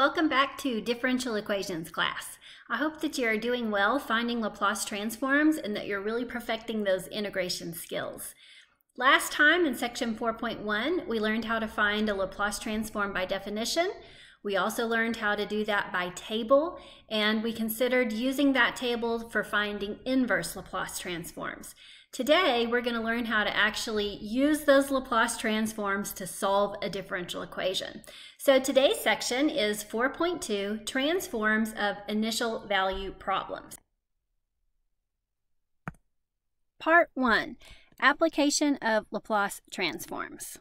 Welcome back to Differential Equations class. I hope that you are doing well finding Laplace transforms and that you're really perfecting those integration skills. Last time in section 4.1, we learned how to find a Laplace transform by definition. We also learned how to do that by table, and we considered using that table for finding inverse Laplace transforms. Today, we're going to learn how to actually use those Laplace transforms to solve a differential equation. So today's section is 4.2, Transforms of Initial Value Problems. Part 1, Application of Laplace Transforms.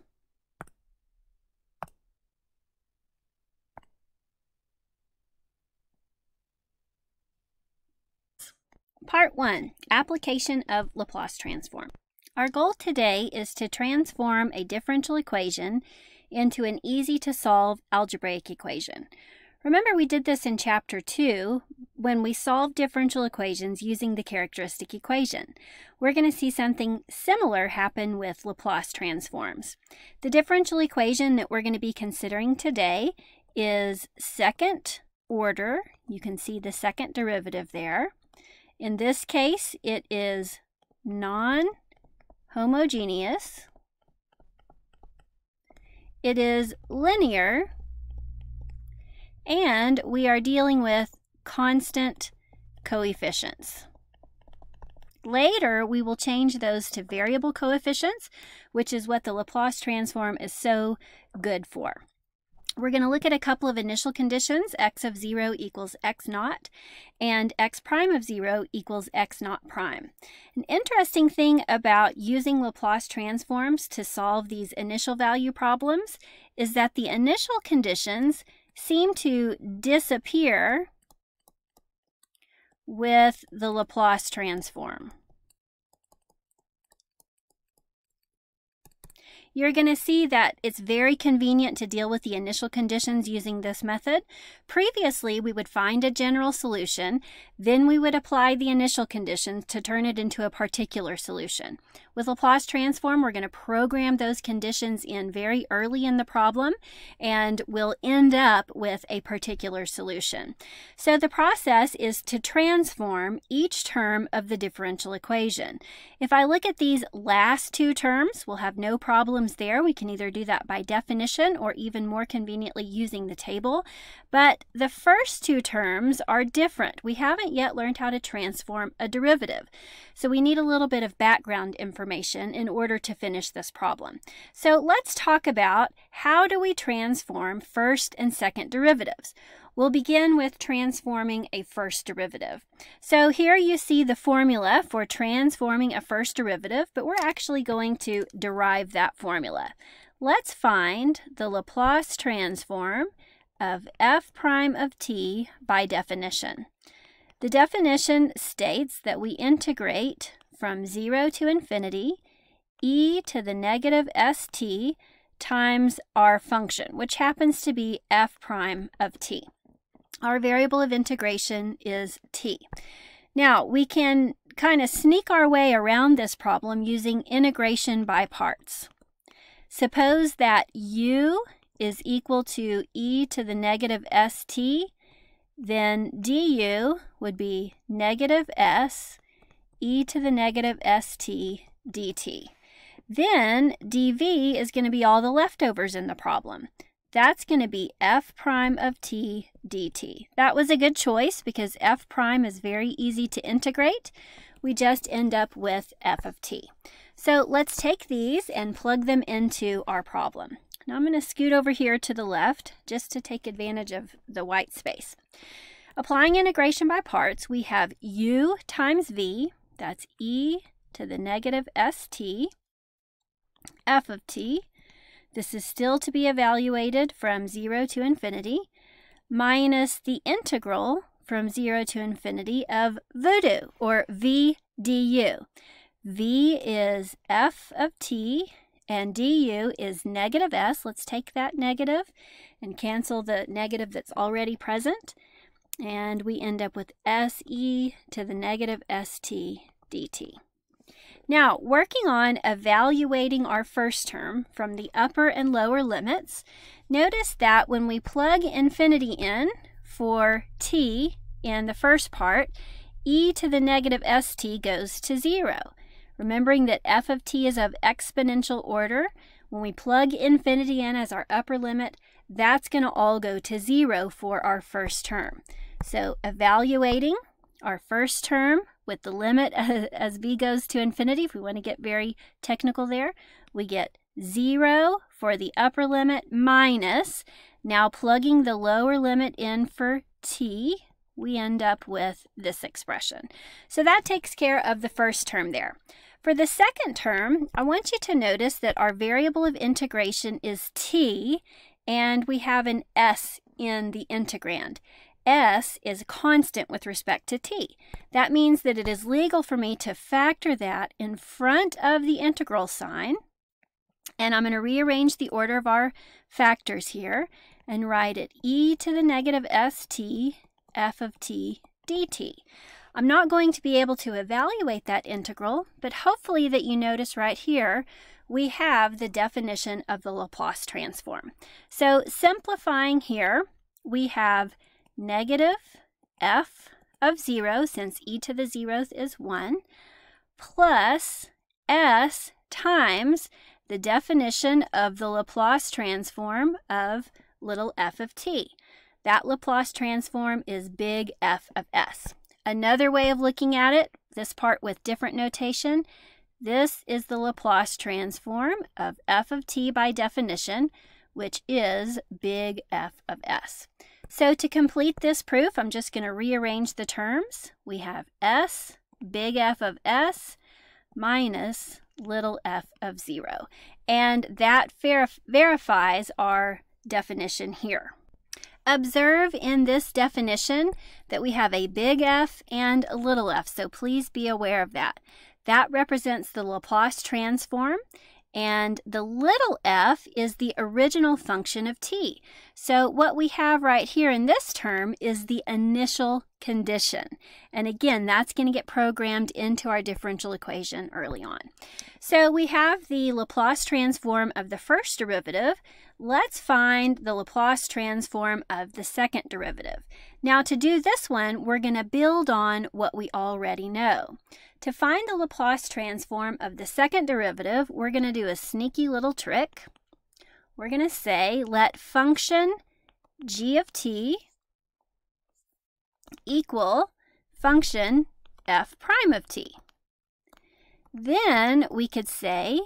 Part 1, Application of Laplace Transform. Our goal today is to transform a differential equation into an easy-to-solve algebraic equation. Remember, we did this in Chapter 2 when we solved differential equations using the characteristic equation. We're going to see something similar happen with Laplace transforms. The differential equation that we're going to be considering today is second order. You can see the second derivative there. In this case, it is non-homogeneous. It is linear, and we are dealing with constant coefficients. Later, we will change those to variable coefficients, which is what the Laplace transform is so good for. We're going to look at a couple of initial conditions, x of 0 equals x naught, and x prime of 0 equals x naught prime. An interesting thing about using Laplace transforms to solve these initial value problems is that the initial conditions seem to disappear with the Laplace transform. You're going to see that it's very convenient to deal with the initial conditions using this method. Previously, we would find a general solution, then we would apply the initial conditions to turn it into a particular solution. With Laplace transform, we're going to program those conditions in very early in the problem, and we'll end up with a particular solution. So the process is to transform each term of the differential equation. If I look at these last two terms, we'll have no problems there. We can either do that by definition or even more conveniently using the table. But the first two terms are different. We haven't yet learned how to transform a derivative. So we need a little bit of background information in order to finish this problem. So let's talk about how do we transform first and second derivatives. We'll begin with transforming a first derivative. So here you see the formula for transforming a first derivative, but we're actually going to derive that formula. Let's find the Laplace transform of f prime of t by definition. The definition states that we integrate from 0 to infinity e to the negative st times our function, which happens to be f prime of t. Our variable of integration is t. Now, we can kind of sneak our way around this problem using integration by parts. Suppose that u is equal to e to the negative st, then du would be negative s e to the negative st dt. Then dv is going to be all the leftovers in the problem. That's going to be f prime of t dt. That was a good choice because f prime is very easy to integrate. We just end up with f of t. So let's take these and plug them into our problem. Now I'm going to scoot over here to the left just to take advantage of the white space. Applying integration by parts, we have u times v, that's e to the negative st, f of t. This is still to be evaluated from 0 to infinity, minus the integral from 0 to infinity of voodoo, or v du. V is f of t, and du is negative s. Let's take that negative and cancel the negative that's already present, and we end up with se to the negative st dt. Now, working on evaluating our first term from the upper and lower limits, Notice that when we plug infinity in for t in the first part, e to the negative st goes to 0. Remembering that f of t is of exponential order, when we plug infinity in as our upper limit, that's going to all go to 0 for our first term. So evaluating our first term with the limit as v goes to infinity, if we want to get very technical there, we get 0 for the upper limit minus, now plugging the lower limit in for t, we end up with this expression. So that takes care of the first term there. For the second term, I want you to notice that our variable of integration is t, and we have an s in the integrand. S is constant with respect to t. That means that it is legal for me to factor that in front of the integral sign, and I'm going to rearrange the order of our factors here and write it e to the negative st f of t dt. I'm not going to be able to evaluate that integral, but hopefully that you notice right here we have the definition of the Laplace transform. So simplifying here, we have negative f of 0, since e to the 0th is 1, plus s times the definition of the Laplace transform of little f of t. That Laplace transform is big F of s. Another way of looking at it, this part with different notation, this is the Laplace transform of f of t by definition, which is big F of s. So to complete this proof, I'm just going to rearrange the terms. We have s, big F of s, minus little f of 0. And that verifies our definition here. Observe in this definition that we have a big F and a little f, so please be aware of that. That represents the Laplace transform, and the little f is the original function of t. So what we have right here in this term is the initial condition. And again, that's going to get programmed into our differential equation early on. So we have the Laplace transform of the first derivative. Let's find the Laplace transform of the second derivative. Now to do this one, we're going to build on what we already know. To find the Laplace transform of the second derivative, we're going to do a sneaky little trick. We're going to say let function g of t equal function f prime of t. Then we could say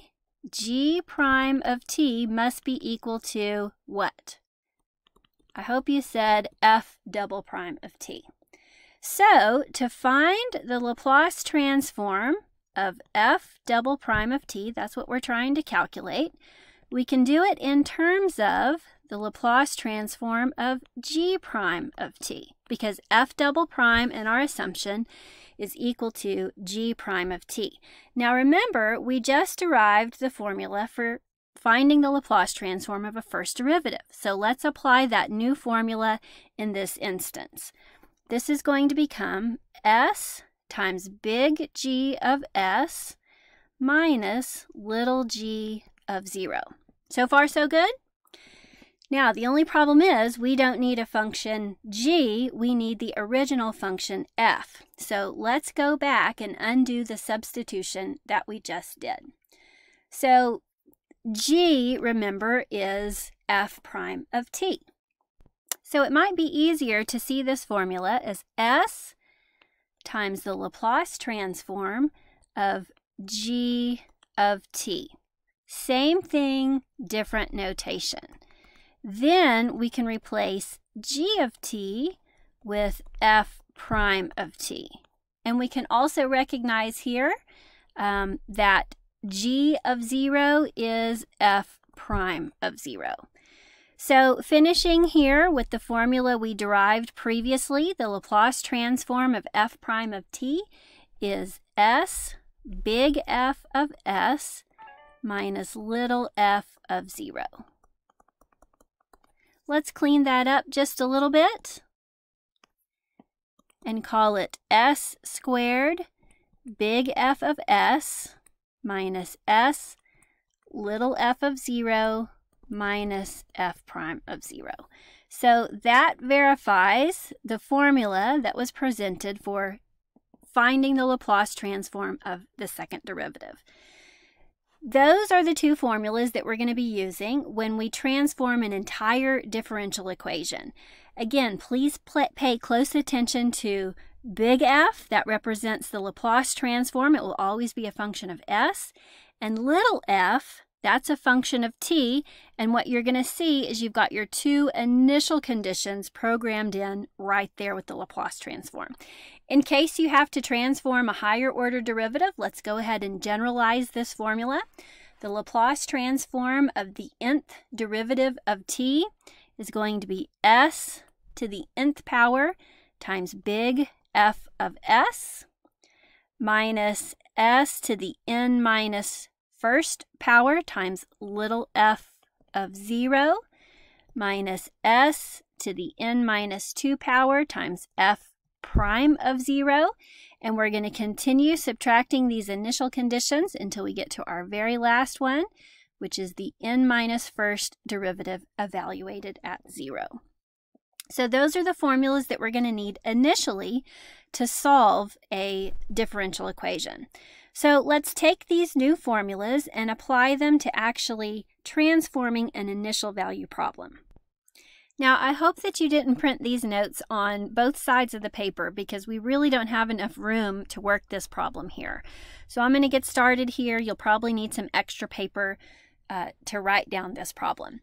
g prime of t must be equal to what? I hope you said f double prime of t. So to find the Laplace transform of f double prime of t, that's what we're trying to calculate, we can do it in terms of the Laplace transform of g prime of t, because f double prime in our assumption is equal to g prime of t. Now remember, we just derived the formula for finding the Laplace transform of a first derivative. So let's apply that new formula in this instance. This is going to become s times big G of s minus little g of 0. So far, so good? Now, the only problem is we don't need a function g, we need the original function f. So let's go back and undo the substitution that we just did. So g, remember, is f prime of t. So it might be easier to see this formula as s times the Laplace transform of g of t. Same thing, different notation. Then we can replace g of t with f prime of t. And we can also recognize here that g of 0 is f prime of 0. So finishing here with the formula we derived previously, the Laplace transform of f prime of t is s big F of s minus little f of 0. Let's clean that up just a little bit and call it s squared big F of s minus s little f of 0 minus f prime of 0. So that verifies the formula that was presented for finding the Laplace transform of the second derivative. Those are the two formulas that we're going to be using when we transform an entire differential equation. Again, please pay close attention to big F, that represents the Laplace transform. It will always be a function of s. And little f, that's a function of t. And what you're going to see is you've got your two initial conditions programmed in right there with the Laplace transform. In case you have to transform a higher order derivative, let's go ahead and generalize this formula. The Laplace transform of the nth derivative of t is going to be s to the nth power times big F of s minus s to the n minus first power times little f of 0 minus s to the n minus 2 power times f prime of 0. And we're going to continue subtracting these initial conditions until we get to our very last one, which is the n minus first derivative evaluated at 0. So those are the formulas that we're going to need initially to solve a differential equation. So let's take these new formulas and apply them to actually transforming an initial value problem. Now, I hope that you didn't print these notes on both sides of the paper because we really don't have enough room to work this problem here. So I'm going to get started here. You'll probably need some extra paper to write down this problem.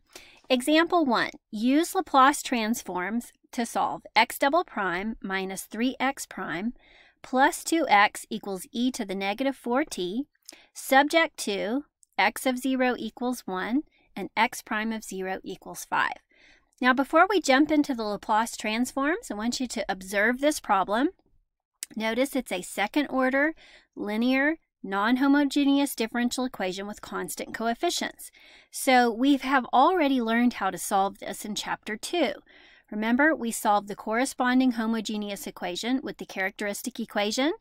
Example 1, use Laplace transforms to solve x double prime minus 3x prime plus 2x equals e to the negative 4t, subject to x of 0 equals 1 and x prime of 0 equals 5. Now, before we jump into the Laplace transforms, I want you to observe this problem. Notice it's a second order, linear, non-homogeneous differential equation with constant coefficients. So we have already learned how to solve this in Chapter 2. Remember, we solved the corresponding homogeneous equation with the characteristic equation.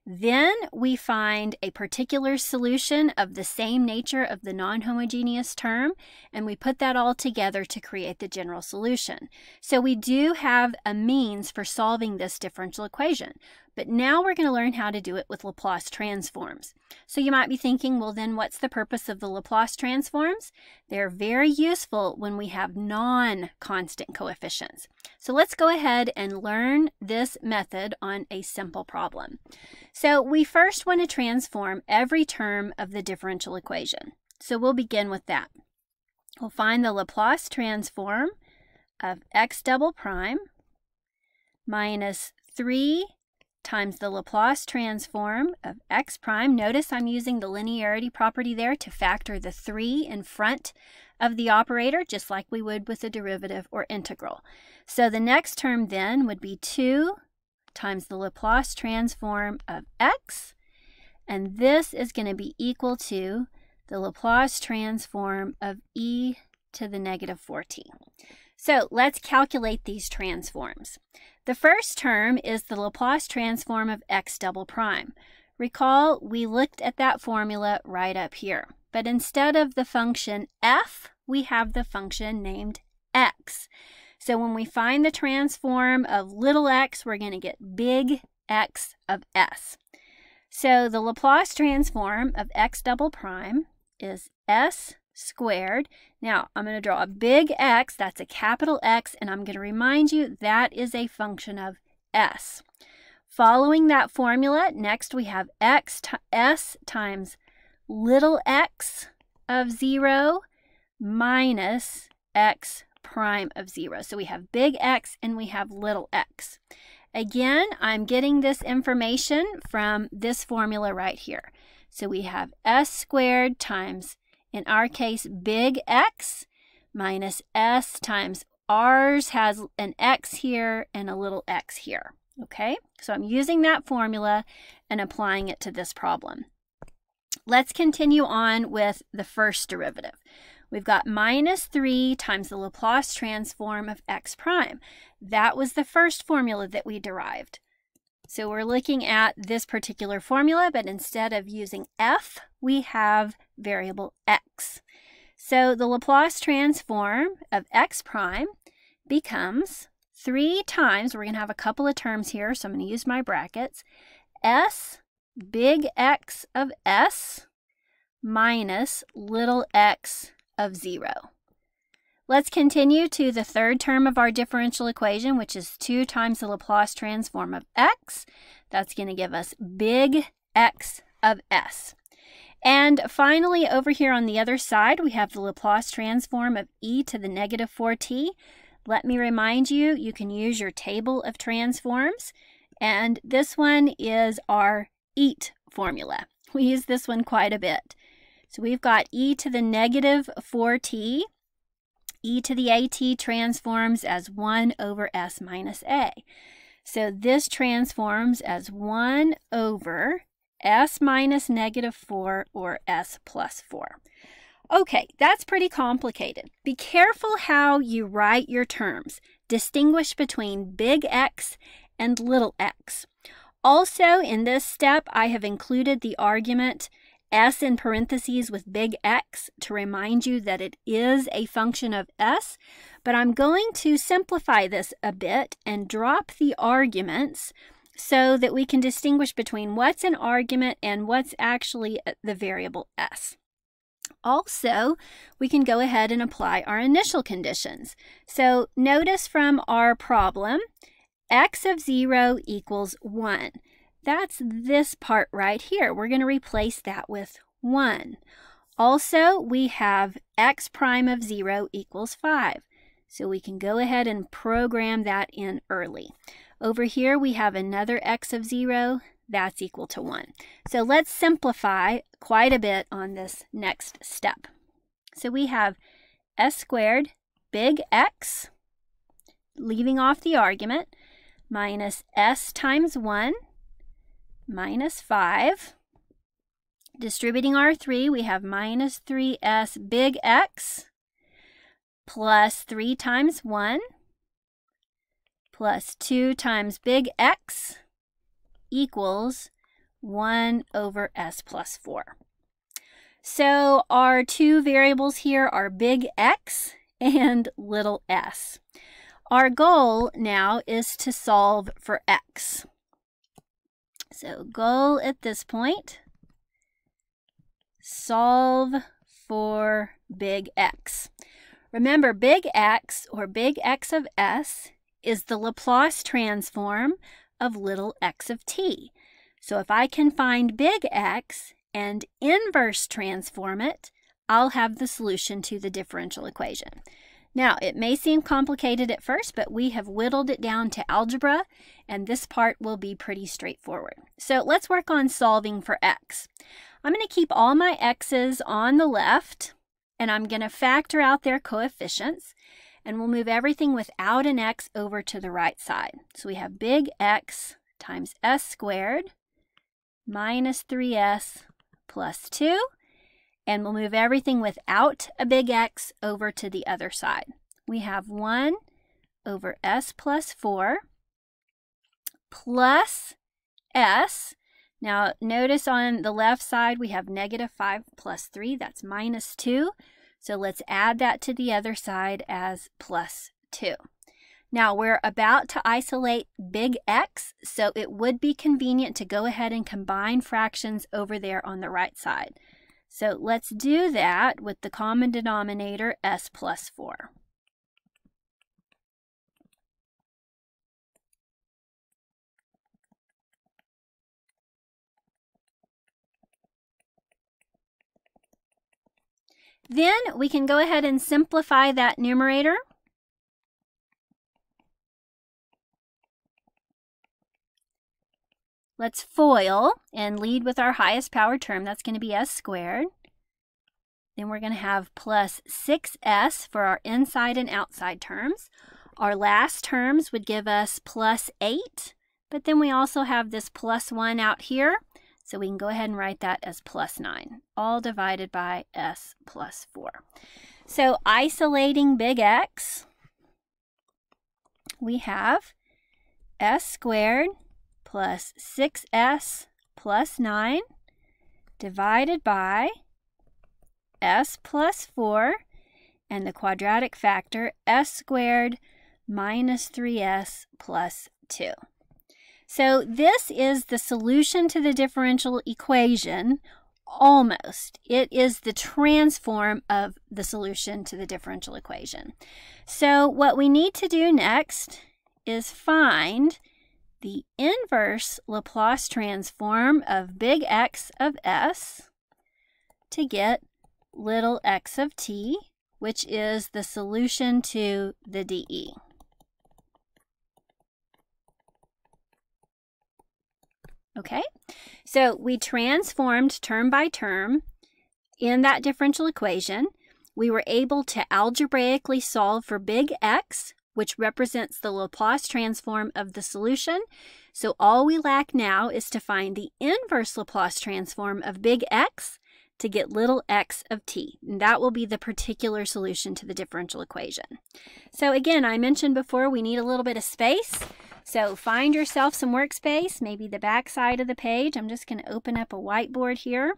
Then we find a particular solution of the same nature of the non-homogeneous term, and we put that all together to create the general solution. So we do have a means for solving this differential equation, but now we're going to learn how to do it with Laplace transforms. So you might be thinking, well, then what's the purpose of the Laplace transforms? They're very useful when we have non-constant coefficients. So let's go ahead and learn this method on a simple problem. So we first want to transform every term of the differential equation. So we'll begin with that. We'll find the Laplace transform of x double prime minus 3 times the Laplace transform of x prime. Notice I'm using the linearity property there to factor the 3 in front of the operator, just like we would with a derivative or integral. So the next term then would be 2 times the Laplace transform of x, and this is going to be equal to the Laplace transform of e to the negative 4t. So let's calculate these transforms. The first term is the Laplace transform of x double prime. Recall, we looked at that formula right up here, but instead of the function f, we have the function named x. So when we find the transform of little x, we're going to get big X of s. So the Laplace transform of x double prime is s squared. Now, I'm going to draw a big X, that's a capital X, and I'm going to remind you that is a function of s. Following that formula, next we have s times little x of 0 minus x prime of 0. So we have big X and we have little x. Again, I'm getting this information from this formula right here. So we have s squared times, in our case, big X minus s times ours has an x here and a little x here. Okay, so I'm using that formula and applying it to this problem. Let's continue on with the first derivative. We've got minus 3 times the Laplace transform of x prime. That was the first formula that we derived. So we're looking at this particular formula, but instead of using f, we have variable x. So the Laplace transform of x prime becomes 3 times, we're going to have a couple of terms here, so I'm going to use my brackets, s big X of s minus little x of 0. Let's continue to the third term of our differential equation, which is 2 times the Laplace transform of x. That's going to give us big X of s. And finally, over here on the other side, we have the Laplace transform of e to the negative 4t. Let me remind you, you can use your table of transforms, and this one is our EAT formula. We use this one quite a bit. So we've got e to the negative 4t. E to the at transforms as 1 over s minus a. So this transforms as 1 over s minus negative 4 or s plus 4. Okay, that's pretty complicated. Be careful how you write your terms. Distinguish between big X and little x. Also, in this step, I have included the argument s in parentheses with big X to remind you that it is a function of s, but I'm going to simplify this a bit and drop the arguments so that we can distinguish between what's an argument and what's actually the variable s. Also, we can go ahead and apply our initial conditions. So notice from our problem, x of 0 equals 1. That's this part right here. We're going to replace that with 1. Also, we have x prime of 0 equals 5. So we can go ahead and program that in early. Over here, we have another x of 0. That's equal to 1. So let's simplify quite a bit on this next step. So we have s squared big X, leaving off the argument, minus s times 1 minus 5. Distributing our 3, we have minus 3s big X plus 3 times 1 plus 2 times big X equals 1 over s plus 4. So our two variables here are big X and little s. Our goal now is to solve for x. So goal at this point, solve for big X. Remember, big X, or big X of s, is the Laplace transform of little x of t. So if I can find big X and inverse transform it, I'll have the solution to the differential equation. Now, it may seem complicated at first, but we have whittled it down to algebra, and this part will be pretty straightforward. So let's work on solving for x. I'm going to keep all my x's on the left, and I'm going to factor out their coefficients, and we'll move everything without an x over to the right side. So we have big X times s squared minus 3s plus 2. And we'll move everything without a big X over to the other side. We have 1 over s plus 4 plus s. Now notice on the left side we have negative 5 plus 3. That's minus 2. So let's add that to the other side as plus 2. Now we're about to isolate big X, so it would be convenient to go ahead and combine fractions over there on the right side. So let's do that with the common denominator s plus 4. Then we can go ahead and simplify that numerator. Let's FOIL and lead with our highest power term. That's going to be s squared. Then we're going to have plus 6s for our inside and outside terms. Our last terms would give us plus 8, but then we also have this plus 1 out here, so we can go ahead and write that as plus 9, all divided by s plus 4. So isolating big X, we have s squared plus 6s plus 9 divided by s plus 4, and the quadratic factor s squared minus 3s plus 2. So this is the solution to the differential equation, almost. It is the transform of the solution to the differential equation. So what we need to do next is find the inverse Laplace transform of big X of s to get little x of t, which is the solution to the dE. Okay, so we transformed term by term in that differential equation. We were able to algebraically solve for big X, which represents the Laplace transform of the solution. So all we lack now is to find the inverse Laplace transform of big X to get little x of t. And that will be the particular solution to the differential equation. So again, I mentioned before we need a little bit of space. So find yourself some workspace, maybe the back side of the page. I'm just going to open up a whiteboard here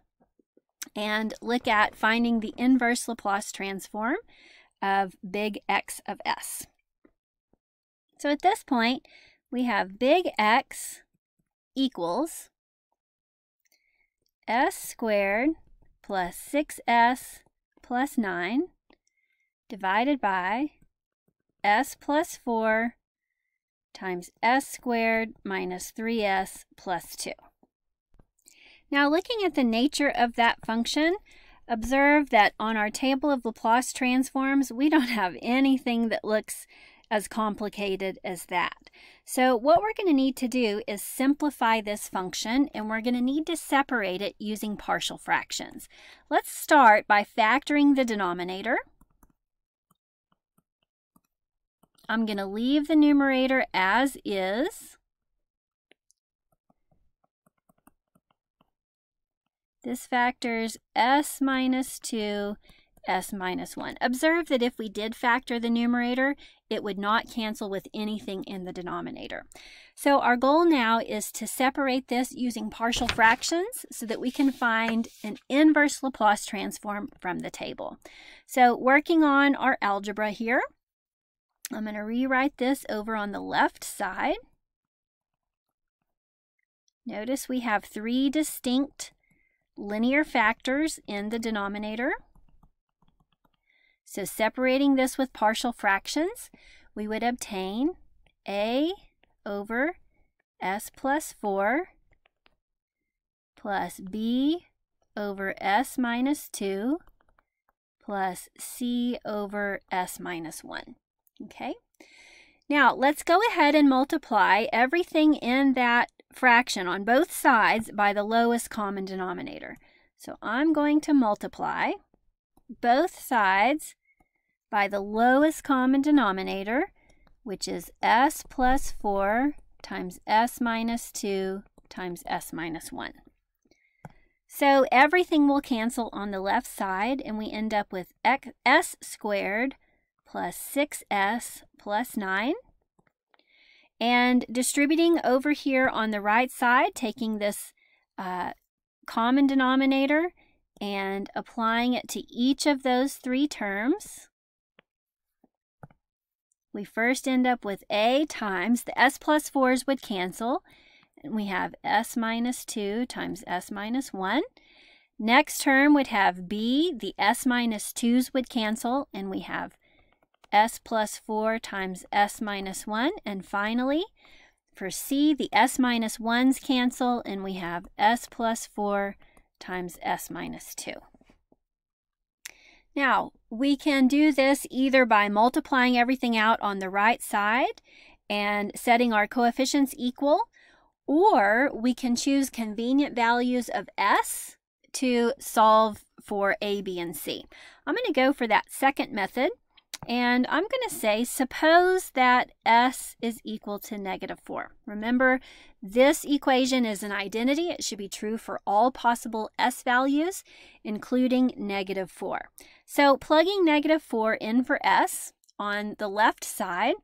and look at finding the inverse Laplace transform of big X of s. So at this point, we have big X equals s squared plus 6s plus 9 divided by s plus 4 times s squared minus 3s plus 2. Now looking at the nature of that function, observe that on our table of Laplace transforms, we don't have anything that looks as complicated as that. So what we're going to need to do is simplify this function, and we're going to need to separate it using partial fractions. Let's start by factoring the denominator. I'm going to leave the numerator as is. This factors s minus 2, s minus 1. Observe that if we did factor the numerator, it would not cancel with anything in the denominator. So our goal now is to separate this using partial fractions so that we can find an inverse Laplace transform from the table. So working on our algebra here, I'm going to rewrite this over on the left side. Notice we have 3 distinct linear factors in the denominator. So separating this with partial fractions, we would obtain a over s plus 4 plus b over s minus 2 plus c over s minus 1. Okay, now let's go ahead and multiply everything in that fraction on both sides by the lowest common denominator. So I'm going to multiply both sides by the lowest common denominator, which is s plus 4 times s minus 2 times s minus 1. So everything will cancel on the left side, and we end up with s squared plus 6s plus 9. And distributing over here on the right side, taking this common denominator and applying it to each of those 3 terms, we first end up with a times the s plus 4s would cancel, and we have s minus 2 times s minus 1. Next term would have b, the s minus 2s would cancel, and we have s plus 4 times s minus 1. And finally, for c, the s minus 1s cancel, and we have s plus 4 times s minus 2. Now, we can do this either by multiplying everything out on the right side and setting our coefficients equal, or we can choose convenient values of s to solve for a, b, and c. I'm going to go for that second method, and I'm going to say, suppose that s is equal to -4. Remember, this equation is an identity. It should be true for all possible s values, including -4. So plugging -4 in for s on the left side,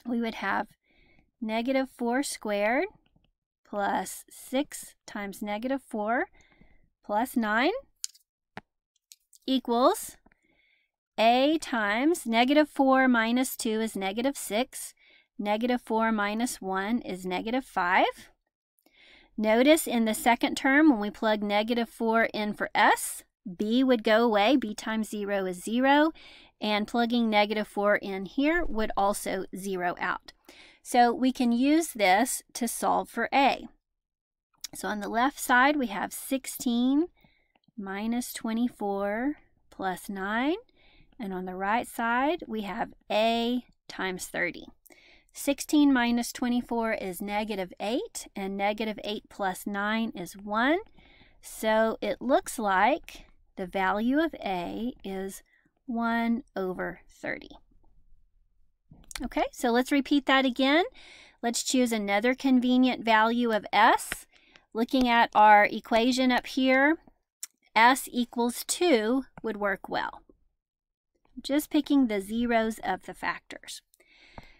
we would have -4 squared plus 6 times -4 plus 9. equals a times -4 minus 2 is -6. -4 minus 1 is -5. Notice in the second term, when we plug -4 in for s, b would go away. B times 0 is 0. And plugging -4 in here would also zero out. So we can use this to solve for a. So on the left side, we have 16 minus 24 plus 9. And on the right side, we have a times 30. 16 minus 24 is -8, and -8 plus 9 is 1. So it looks like the value of a is 1/30. Okay, so let's repeat that again. Let's choose another convenient value of s. Looking at our equation up here, s equals 2 would work well. Just picking the zeros of the factors.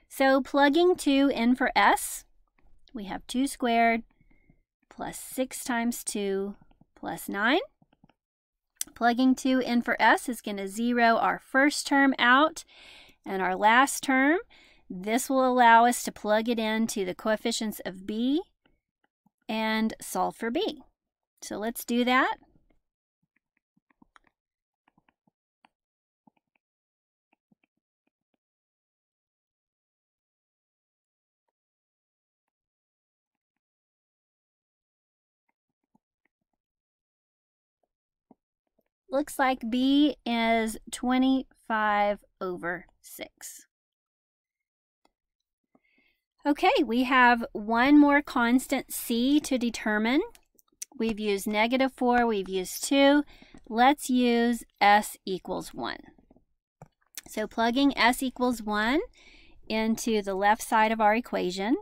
So plugging 2 in for s, we have 2 squared plus 6 times 2 plus 9. Plugging 2 in for s is going to zero our first term out and our last term. This will allow us to plug it into the coefficients of b and solve for b. So let's do that. Looks like b is 25/6. Okay, we have one more constant c to determine. We've used -4, we've used 2. Let's use s equals 1. So plugging s equals 1 into the left side of our equation,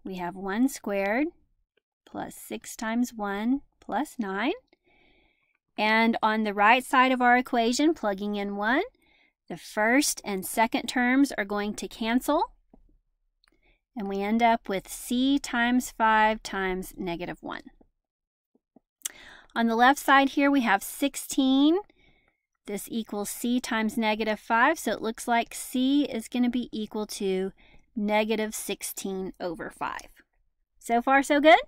we have 1 squared plus 6 times 1 plus 9. And on the right side of our equation, plugging in 1, the first and second terms are going to cancel. And we end up with c times 5 times -1. On the left side here, we have 16. This equals c times -5, so it looks like c is going to be equal to -16/5. So far, so good?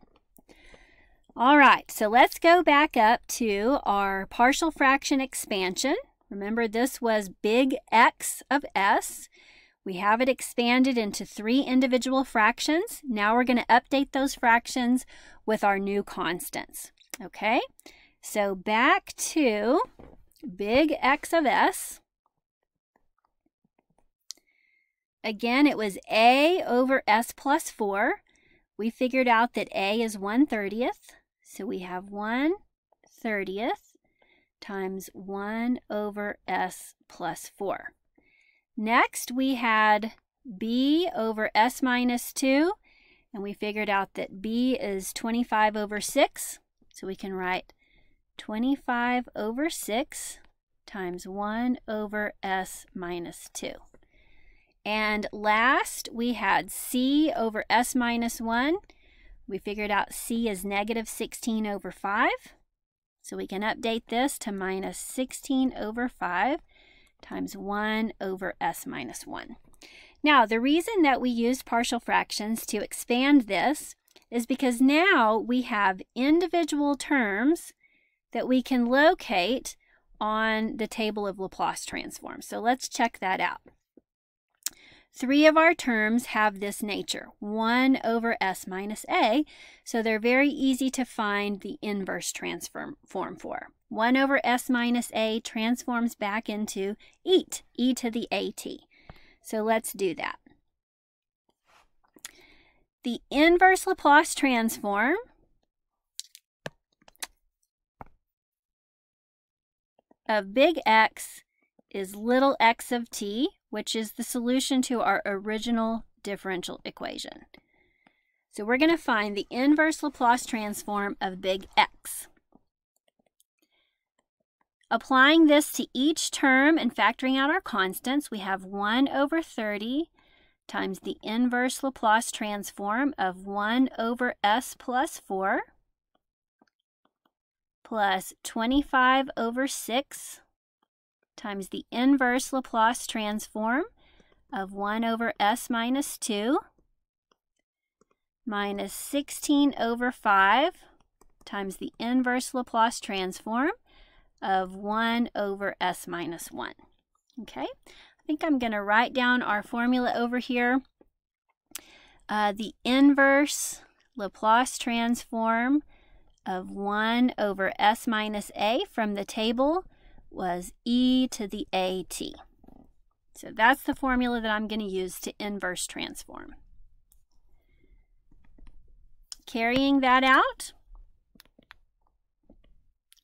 All right, so let's go back up to our partial fraction expansion. Remember, this was big X of s. We have it expanded into 3 individual fractions. Now we're going to update those fractions with our new constants. Okay, so back to big X of s. Again, it was a over s plus 4. We figured out that a is 1/30. So we have 1/30 times 1 over s plus 4. Next, we had b over s minus 2, and we figured out that b is 25/6. So we can write 25/6 times 1 over s minus 2. And last, we had c over s minus 1. We figured out c is -16/5. So we can update this to -16/5 times 1 over s minus 1. Now, the reason that we used partial fractions to expand this is because now we have individual terms that we can locate on the table of Laplace transforms. So let's check that out. 3 of our terms have this nature, 1 over s minus a, so they're very easy to find the inverse transform for. 1 over s minus a transforms back into e to the at. So let's do that. The inverse Laplace transform of big X is little x of t, which is the solution to our original differential equation. So we're going to find the inverse Laplace transform of big X. Applying this to each term and factoring out our constants, we have 1 over 30 times the inverse Laplace transform of 1 over s plus 4 plus 25/6 times the inverse Laplace transform of 1 over s minus 2 minus 16 over 5 times the inverse Laplace transform of 1 over s minus 1. Okay, I think I'm going to write down our formula over here. The inverse Laplace transform of 1 over s minus a from the table was e to the at. So that's the formula that I'm going to use to inverse transform. Carrying that out,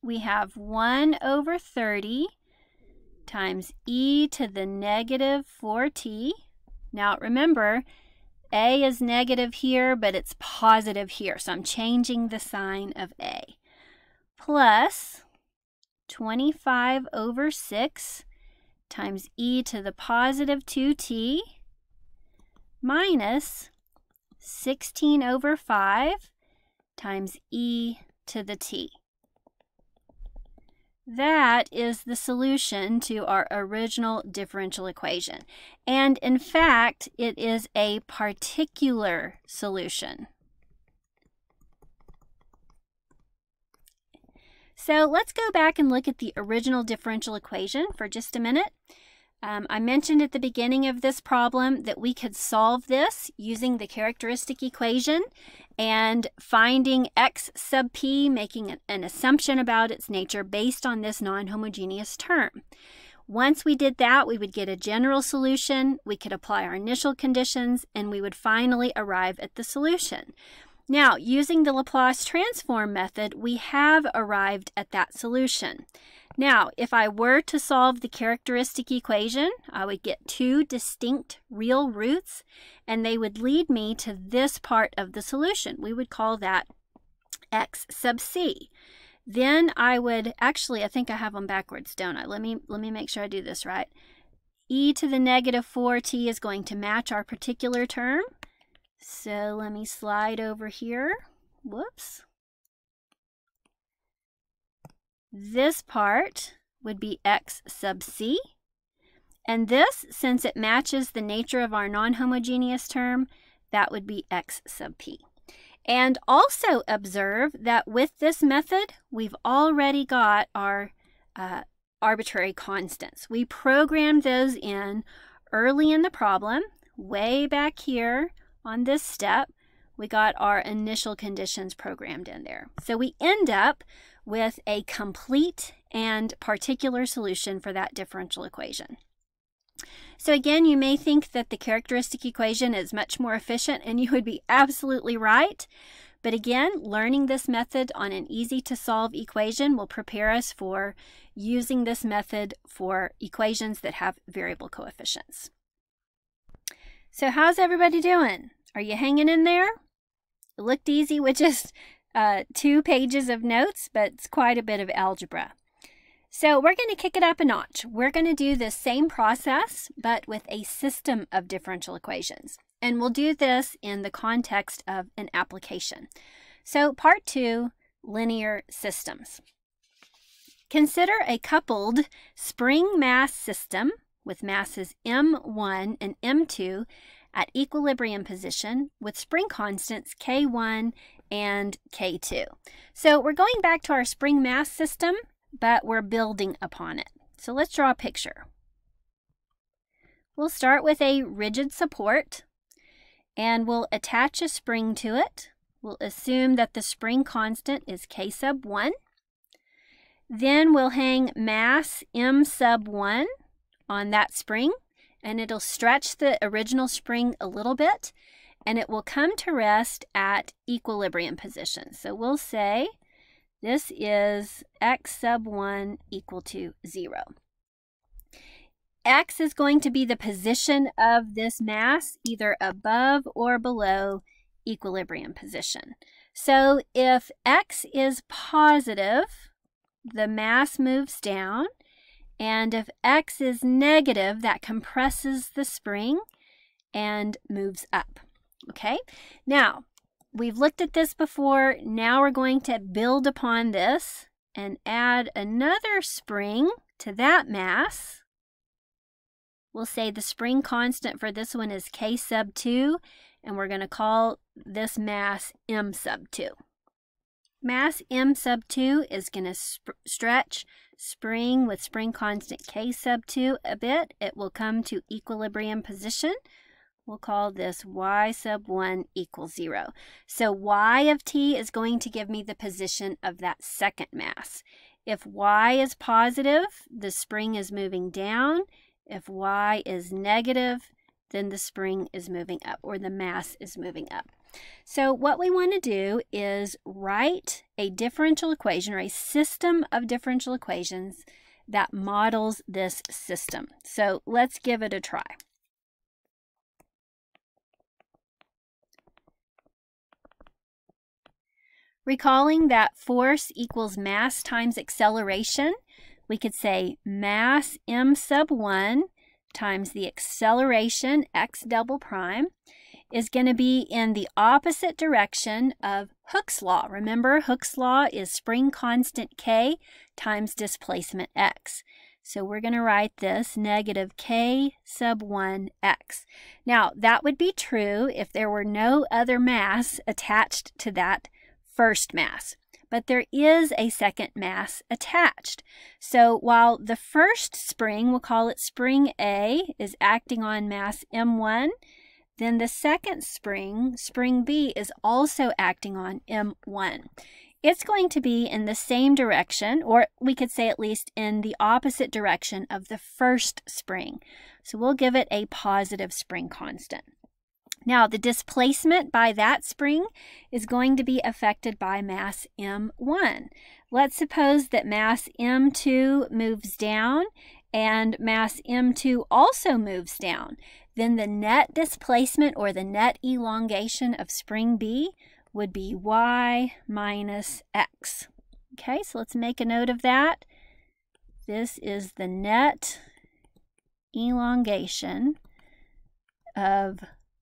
we have 1 over 30 times e to the negative 4t. Now remember, a is negative here, but it's positive here, so I'm changing the sign of a. Plus 25 over 6 times e to the positive 2t minus 16 over 5 times e to the t. That is the solution to our original differential equation. And in fact, it is a particular solution. So let's go back and look at the original differential equation for just a minute. I mentioned at the beginning of this problem that we could solve this using the characteristic equation and finding x sub p, making an assumption about its nature based on this non-homogeneous term. Once we did that, we would get a general solution, we could apply our initial conditions, and we would finally arrive at the solution. Now, using the Laplace transform method, we have arrived at that solution. Now, if I were to solve the characteristic equation, I would get two distinct real roots, and they would lead me to this part of the solution. We would call that x sub c. Then I would, actually, I think I have them backwards, don't I? Let me make sure I do this right. E to the negative 4t is going to match our particular term. So let me slide over here. Whoops. This part would be x sub c, and this, since it matches the nature of our non-homogeneous term, that would be x sub p. And also observe that with this method, we've already got our arbitrary constants. We programmed those in early in the problem, way back here on this step. We got our initial conditions programmed in there. So we end up with a complete and particular solution for that differential equation. So again, you may think that the characteristic equation is much more efficient, and you would be absolutely right. But again, learning this method on an easy-to-solve equation will prepare us for using this method for equations that have variable coefficients. So how's everybody doing? Are you hanging in there? It looked easy with just 2 pages of notes, but it's quite a bit of algebra. So we're going to kick it up a notch. We're going to do the same process, but with a system of differential equations. And we'll do this in the context of an application. So part 2, linear systems. Consider a coupled spring mass system with masses m1 and m2 at equilibrium position with spring constants k1 and k2. So we're going back to our spring mass system, but we're building upon it. So let's draw a picture. We'll start with a rigid support, and we'll attach a spring to it. We'll assume that the spring constant is k sub 1. Then we'll hang mass m sub 1 on that spring, and it'll stretch the original spring a little bit, and it will come to rest at equilibrium position. So we'll say this is x sub 1 equal to 0. X is going to be the position of this mass, either above or below equilibrium position. So if x is positive, the mass moves down, and if x is negative, that compresses the spring and moves up. Okay, now we've looked at this before. Now we're going to build upon this and add another spring to that mass. We'll say the spring constant for this one is K sub 2, and we're going to call this mass M sub 2. Mass M sub 2 is going to stretch spring with spring constant K sub 2 a bit. It will come to equilibrium position. We'll call this Y sub 1 equals 0. So Y of t is going to give me the position of that second mass. If Y is positive, the spring is moving down. If Y is negative, then the spring is moving up, or the mass is moving up. So what we want to do is write a differential equation, or a system of differential equations that models this system. So let's give it a try. Recalling that force equals mass times acceleration, we could say mass m sub 1 times the acceleration x double prime is going to be in the opposite direction of Hooke's law. Remember, Hooke's law is spring constant k times displacement x. So we're going to write this negative k sub 1 x. Now, that would be true if there were no other mass attached to that first mass. But there is a second mass attached. So while the first spring, we'll call it spring A, is acting on mass M1, then the second spring, spring B, is also acting on M1. It's going to be in the same direction, or we could say at least in the opposite direction of the first spring. So we'll give it a positive spring constant. Now, the displacement by that spring is going to be affected by mass M1. Let's suppose that mass M2 moves down and mass M2 also moves down. Then the net displacement, or the net elongation of spring B, would be y minus x. Okay, so let's make a note of that. This is the net elongation of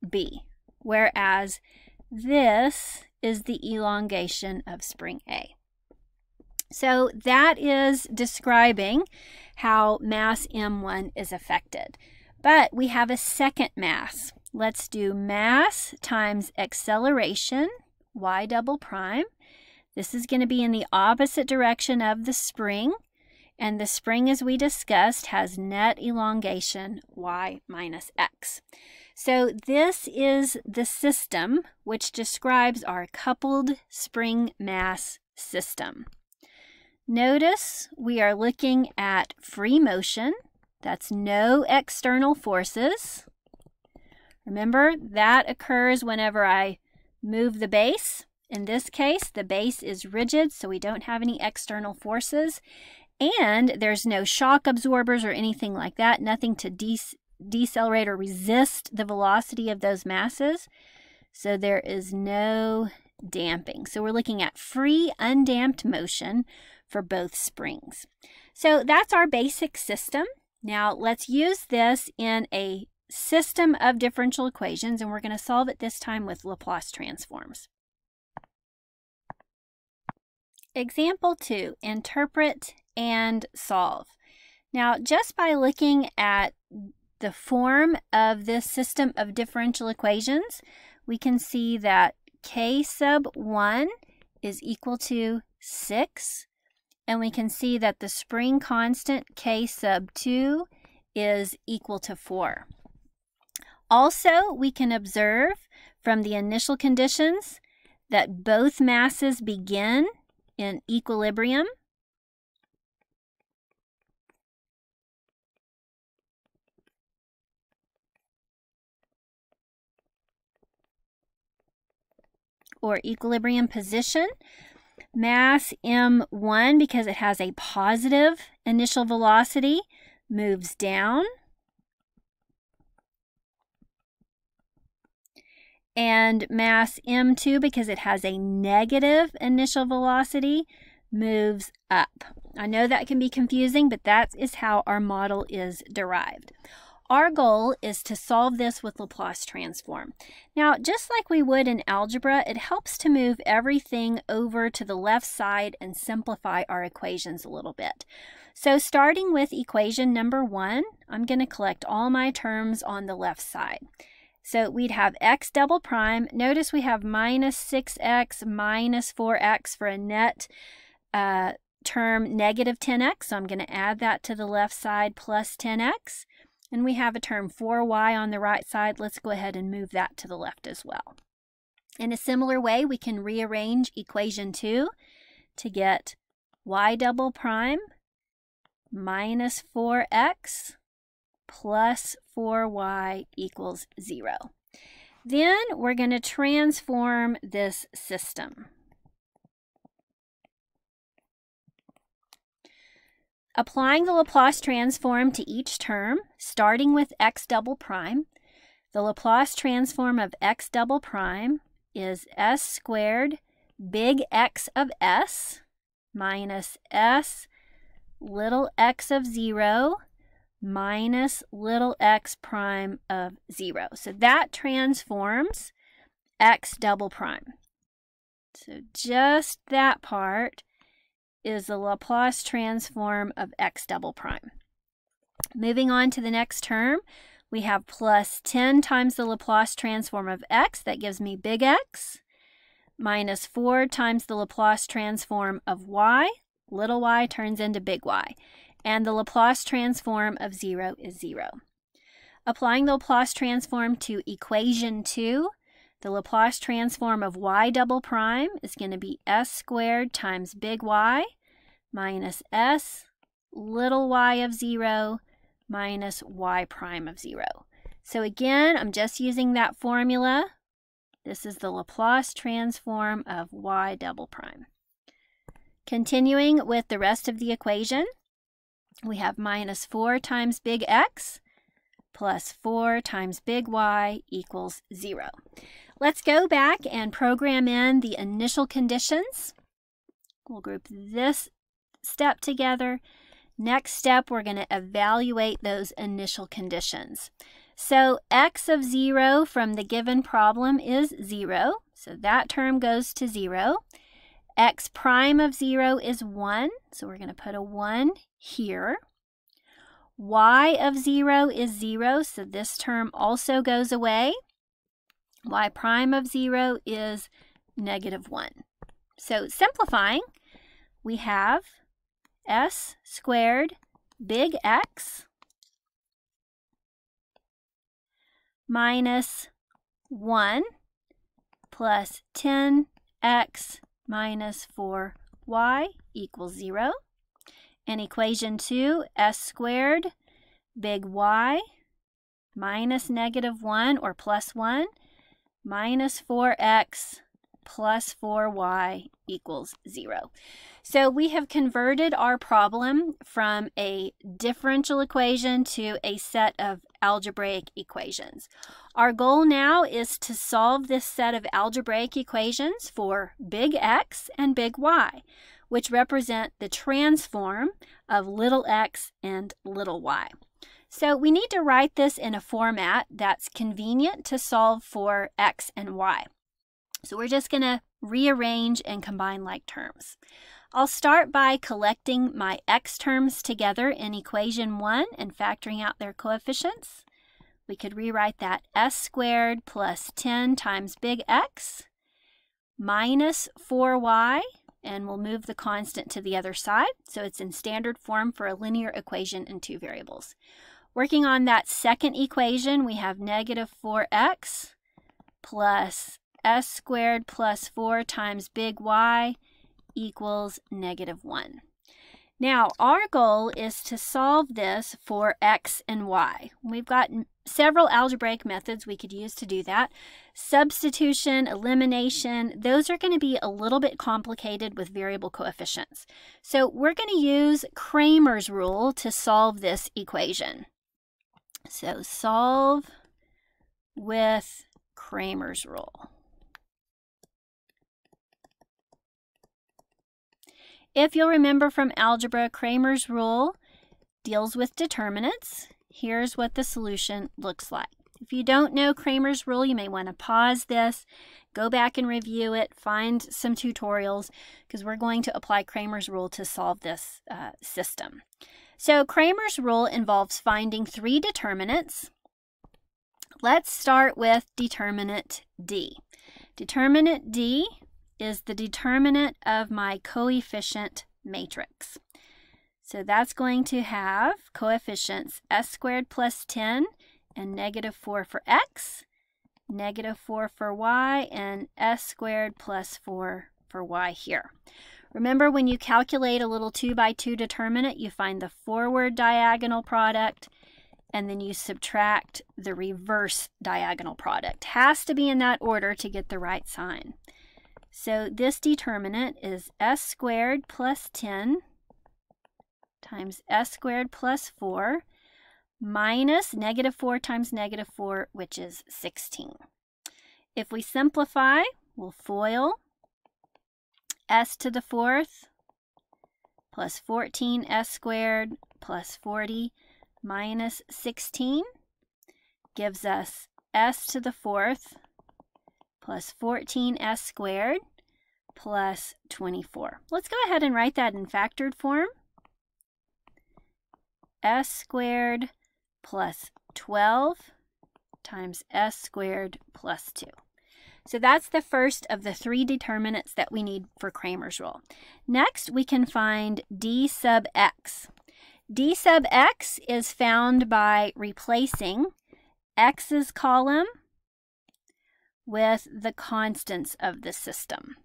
B, whereas this is the elongation of spring A. So that is describing how mass M1 is affected. But we have a second mass. Let's do mass times acceleration, y double prime. This is going to be in the opposite direction of the spring. And the spring, as we discussed, has net elongation y minus x. So this is the system which describes our coupled spring mass system. Notice we are looking at free motion. That's no external forces. Remember, that occurs whenever I move the base. In this case, the base is rigid, so we don't have any external forces. And there's no shock absorbers or anything like that, nothing to decelerate or resist the velocity of those masses. So there is no damping. So we're looking at free, undamped motion for both springs. So that's our basic system. Now let's use this in a system of differential equations, and we're going to solve it this time with Laplace transforms. Example 2, interpret and solve. Now, just by looking at the form of this system of differential equations, we can see that k sub 1 is equal to 6, and we can see that the spring constant k sub 2 is equal to 4. Also, we can observe from the initial conditions that both masses begin in equilibrium. Or equilibrium position. Mass M1, because it has a positive initial velocity, moves down. And mass M2, because it has a negative initial velocity, moves up. I know that can be confusing, but that is how our model is derived. Our goal is to solve this with Laplace transform. Now, just like we would in algebra, it helps to move everything over to the left side and simplify our equations a little bit. So starting with equation number 1, I'm going to collect all my terms on the left side. So we'd have x double prime. Notice we have minus 6x minus 4x for a net term negative 10x. So I'm going to add that to the left side plus 10x. And we have a term 4y on the right side. Let's go ahead and move that to the left as well. In a similar way, we can rearrange equation 2 to get y double prime minus 4x plus 4y equals 0. Then we're going to transform this system. Applying the Laplace transform to each term, starting with x double prime, the Laplace transform of x double prime is s squared big X of s minus s little x of 0 minus little x prime of 0. So that transforms x double prime. So just that part is the Laplace transform of x double prime. Moving on to the next term, we have plus 10 times the Laplace transform of x, that gives me big X, minus 4 times the Laplace transform of y, little y turns into big Y, and the Laplace transform of 0 is 0. Applying the Laplace transform to equation 2, the Laplace transform of y double prime is going to be s squared times big Y minus s little y of 0 minus y prime of 0. So again, I'm just using that formula. This is the Laplace transform of y double prime. Continuing with the rest of the equation, we have minus 4 times big X plus 4 times big Y equals 0. Let's go back and program in the initial conditions. We'll group this step together. Next step, we're going to evaluate those initial conditions. So x of 0 from the given problem is 0. So that term goes to 0. X prime of 0 is 1. So we're going to put a 1 here. Y of 0 is 0. So this term also goes away. Y prime of 0 is negative 1. So simplifying, we have s squared big X minus 1 plus 10x minus 4y equals 0. And equation 2, s squared big Y minus negative 1 or plus 1 minus 4x plus 4y equals 0. So we have converted our problem from a differential equation to a set of algebraic equations. Our goal now is to solve this set of algebraic equations for big X and big Y, which represent the transform of little x and little y. So we need to write this in a format that's convenient to solve for x and y. So we're just going to rearrange and combine like terms. I'll start by collecting my x terms together in equation 1 and factoring out their coefficients. We could rewrite that s squared plus 10 times big X minus 4y, and we'll move the constant to the other side, so it's in standard form for a linear equation in 2 variables. Working on that second equation, we have negative 4x plus s squared plus 4 times big Y equals negative 1. Now, our goal is to solve this for x and y. We've got several algebraic methods we could use to do that. Substitution, elimination, those are going to be a little bit complicated with variable coefficients. So we're going to use Kramer's rule to solve this equation. So solve with Kramer's rule. If you'll remember from algebra, Kramer's rule deals with determinants. here's what the solution looks like. If you don't know Kramer's rule, you may want to pause this, go back and review it, find some tutorials, because we're going to apply Kramer's rule to solve this system. So Kramer's rule involves finding three determinants. Let's start with determinant D. Determinant D is the determinant of my coefficient matrix. So that's going to have coefficients s squared plus 10 and negative 4 for x, negative 4 for y, and s squared plus 4 for y here. Remember, when you calculate a little 2 by 2 determinant, you find the forward diagonal product and then you subtract the reverse diagonal product. Has to be in that order to get the right sign. So this determinant is s squared plus 10 times s squared plus 4 minus negative 4 times negative 4, which is 16. If we simplify, we'll FOIL s to the 4th plus 14s squared plus 40 minus 16 gives us s to the 4th plus 14s squared plus 24. Let's go ahead and write that in factored form. S squared plus 12 times s squared plus 2. So that's the first of the three determinants that we need for Kramer's rule. Next, we can find d sub x. D sub x is found by replacing x's column with the constants of the system.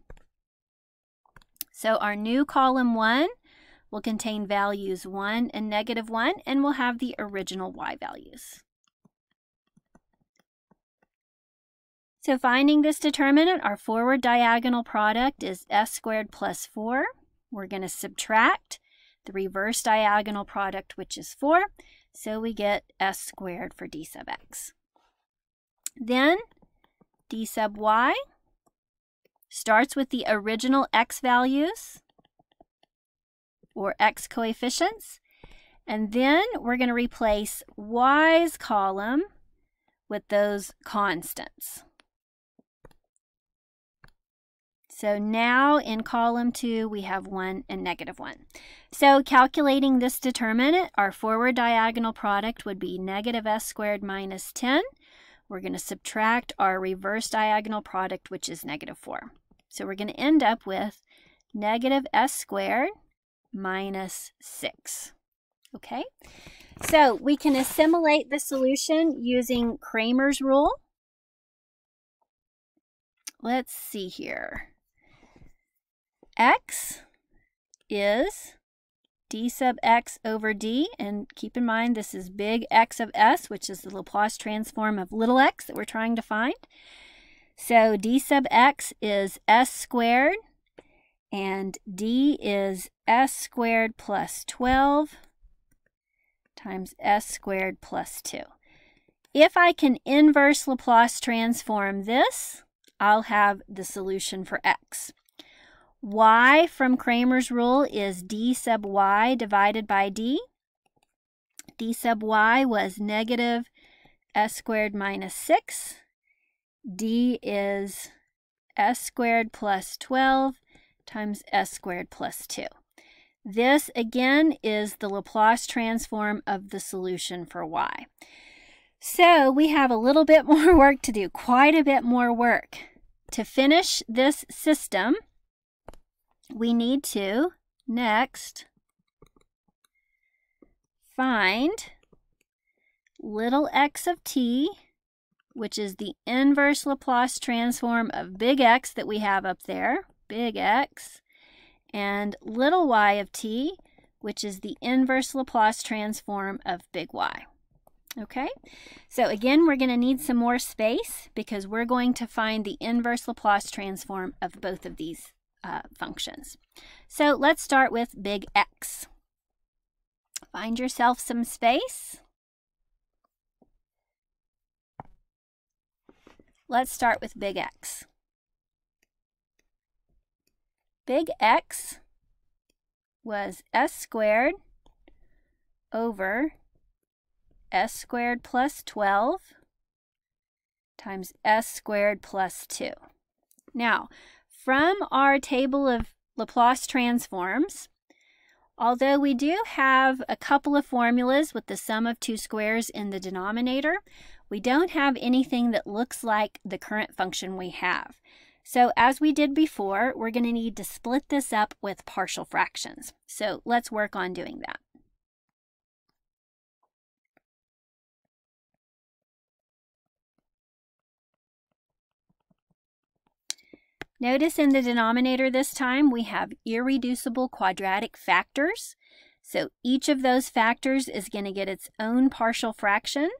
So our new column 1 will contain values 1 and negative 1, and we'll have the original y values. So finding this determinant, our forward diagonal product is s squared plus 4. We're going to subtract the reverse diagonal product, which is 4, so we get s squared for d sub x. Then d sub y starts with the original x values, or x coefficients, and then we're going to replace y's column with those constants. So now in column 2 we have 1 and negative 1. So calculating this determinant, our forward diagonal product would be negative s squared minus 10. We're going to subtract our reverse diagonal product, which is negative 4. So we're going to end up with negative s squared minus 6. Okay, so we can assimilate the solution using Kramer's rule. Let's see here. X is d sub x over d, and keep in mind this is big X of s, which is the Laplace transform of little x that we're trying to find. So d sub x is s squared, and d is s squared plus 12 times s squared plus 2. If I can inverse Laplace transform this, I'll have the solution for x. Y from Kramer's rule is d sub y divided by d. D sub y was negative s squared minus 6. D is s squared plus 12 times s squared plus 2. This, again, is the Laplace transform of the solution for y. So we have a little bit more work to do, quite a bit more work. To finish this system, we need to next find little x of t, which is the inverse Laplace transform of big X that we have up there, big X, and little y of t, which is the inverse Laplace transform of big Y. Okay, so again, we're going to need some more space because we're going to find the inverse Laplace transform of both of these functions. So let's start with big X. Find yourself some space. Let's start with big X. Big X was s squared over s squared plus 12 times s squared plus 2. Now, from our table of Laplace transforms, although we do have a couple of formulas with the sum of two squares in the denominator, we don't have anything that looks like the current function we have. So as we did before, we're going to need to split this up with partial fractions. So let's work on doing that. Notice in the denominator this time we have irreducible quadratic factors. So each of those factors is going to get its own partial fraction.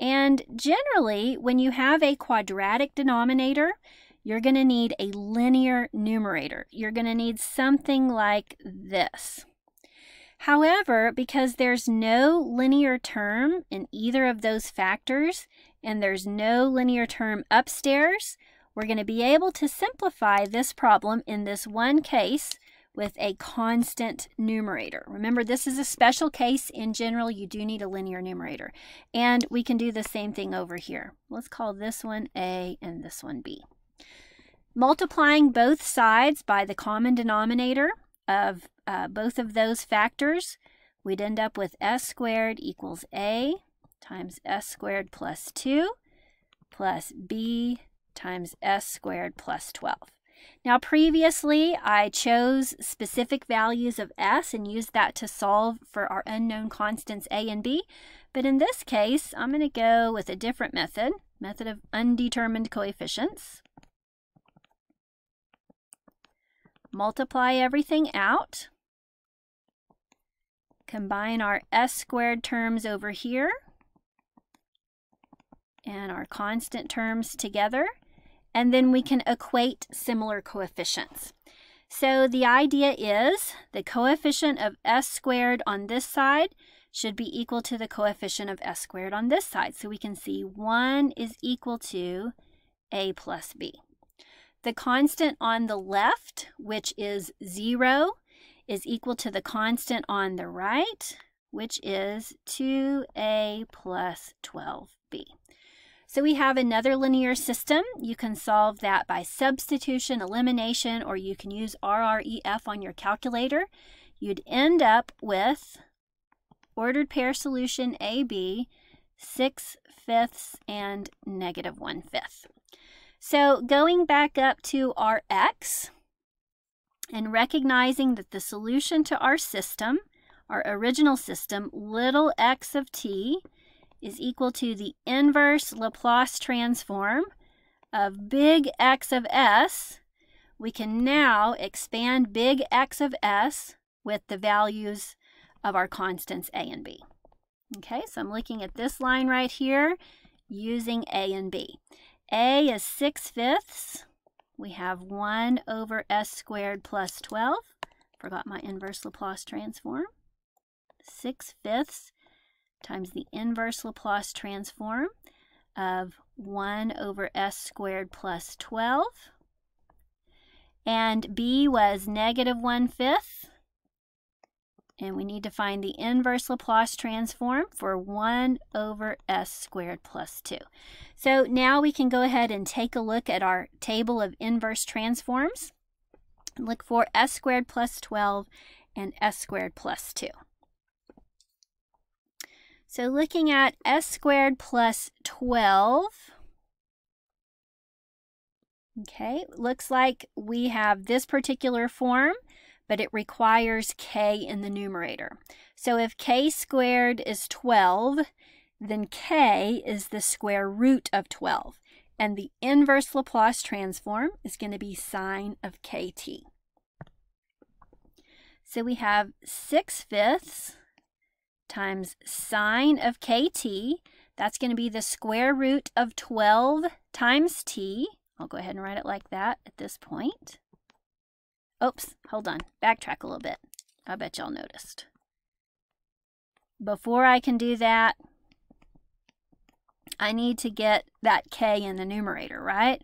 And generally, when you have a quadratic denominator, you're going to need a linear numerator. You're going to need something like this. However, because there's no linear term in either of those factors, and there's no linear term upstairs, we're going to be able to simplify this problem in this one case with a constant numerator. Remember, this is a special case. In general, you do need a linear numerator. And we can do the same thing over here. Let's call this one A and this one B. Multiplying both sides by the common denominator of both of those factors, we'd end up with s squared equals A times s squared plus 2 plus b times s squared plus 12. Now previously I chose specific values of s and used that to solve for our unknown constants a and b, but in this case I'm going to go with a different method of undetermined coefficients. Multiply everything out, combine our s squared terms over here and our constant terms together, and then we can equate similar coefficients. So the idea is the coefficient of s squared on this side should be equal to the coefficient of s squared on this side. So we can see 1 is equal to a plus b. The constant on the left, which is 0, is equal to the constant on the right, which is 2a plus 12b. So we have another linear system. You can solve that by substitution, elimination, or you can use RREF on your calculator. You'd end up with ordered pair solution AB, 6/5 and -1/5. So going back up to our x and recognizing that the solution to our system, our original system, little x of t, is equal to the inverse Laplace transform of big X of s, we can now expand big X of s with the values of our constants a and b. Okay, so I'm looking at this line right here using a and b. A is 6/5. We have 1 over s squared plus 12. Forgot my inverse Laplace transform. 6/5 times the inverse Laplace transform of 1 over s squared plus 12. And b was -1/5. And we need to find the inverse Laplace transform for 1 over s squared plus 2. So now we can go ahead and take a look at our table of inverse transforms. Look for s squared plus 12 and s squared plus 2. So looking at s squared plus 12, okay, looks like we have this particular form, but it requires k in the numerator. So if k squared is 12, then k is the square root of 12. And the inverse Laplace transform is going to be sine of kt. So we have 6/5 times sine of kt. That's going to be the square root of 12 times t. I'll go ahead and write it like that at this point. Oops, hold on. Backtrack a little bit. I bet y'all noticed. Before I can do that, I need to get that k in the numerator, right?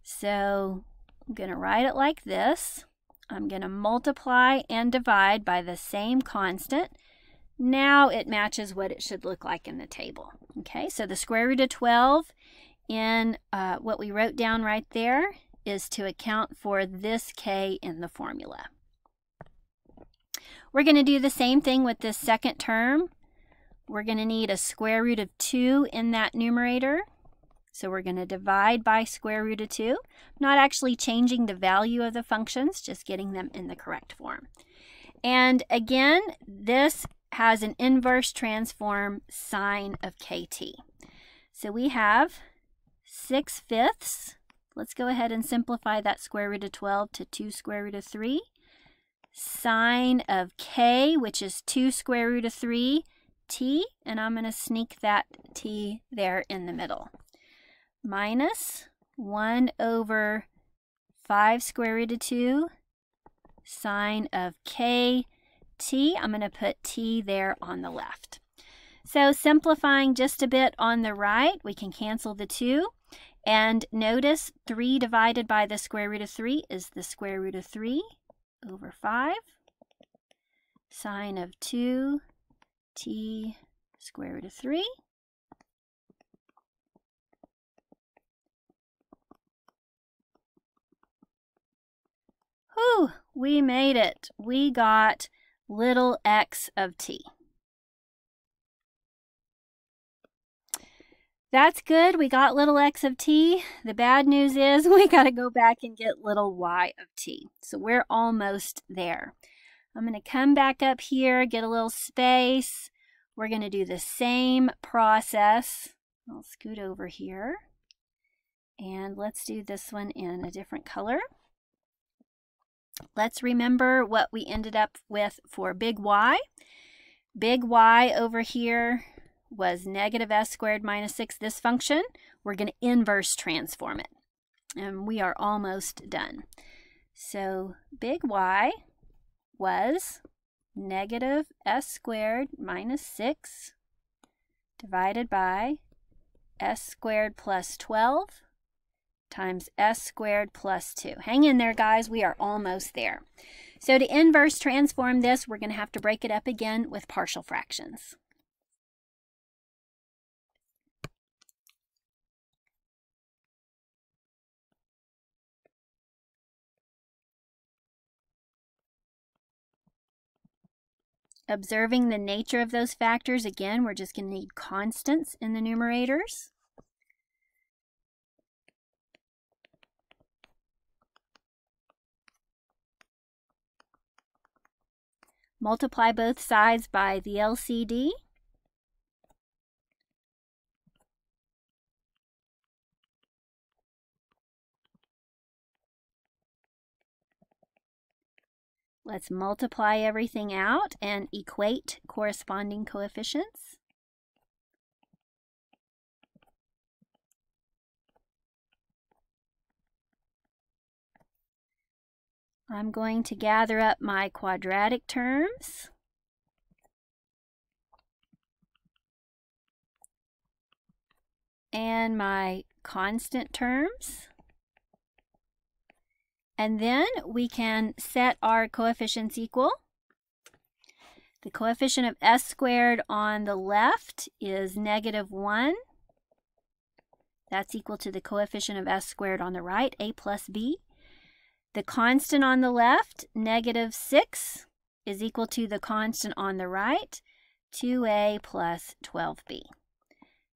So I'm going to write it like this. I'm going to multiply and divide by the same constant. Now it matches what it should look like in the table. Okay, so the square root of 12 in what we wrote down right there is to account for this k in the formula. We're going to do the same thing with this second term. We're going to need a square root of 2 in that numerator. So we're going to divide by square root of 2. Not actually changing the value of the functions, just getting them in the correct form. And again, this has an inverse transform sine of kt. So we have 6/5. Let's go ahead and simplify that square root of 12 to 2 square root of 3. Sine of k, which is 2 square root of 3, t, and I'm going to sneak that t there in the middle, minus 1 over 5 square root of 2 sine of k t. I'm going to put t there on the left. So simplifying just a bit on the right, we can cancel the 2. And notice 3 divided by the square root of 3 is the square root of 3 over 5 sine of 2 t square root of 3. Whew, we made it. We got little x of t. That's good. We got little x of t. The bad news is we got to go back and get little y of t. So we're almost there. I'm going to come back up here, get a little space. We're going to do the same process. I'll scoot over here. And let's do this one in a different color. Let's remember what we ended up with for big Y. Big Y over here was negative s squared minus 6. This function, we're going to inverse transform it. And we are almost done. So big Y was negative s squared minus 6 divided by s squared plus 12 times s squared plus 2. Hang in there, guys. We are almost there. So to inverse transform this, we're going to have to break it up again with partial fractions. Observing the nature of those factors, again, we're just going to need constants in the numerators. Multiply both sides by the LCD. Let's multiply everything out and equate corresponding coefficients. I'm going to gather up my quadratic terms. And my constant terms. And then we can set our coefficients equal. The coefficient of s squared on the left is negative 1. That's equal to the coefficient of s squared on the right, a plus b. The constant on the left, negative 6, is equal to the constant on the right, 2a plus 12b.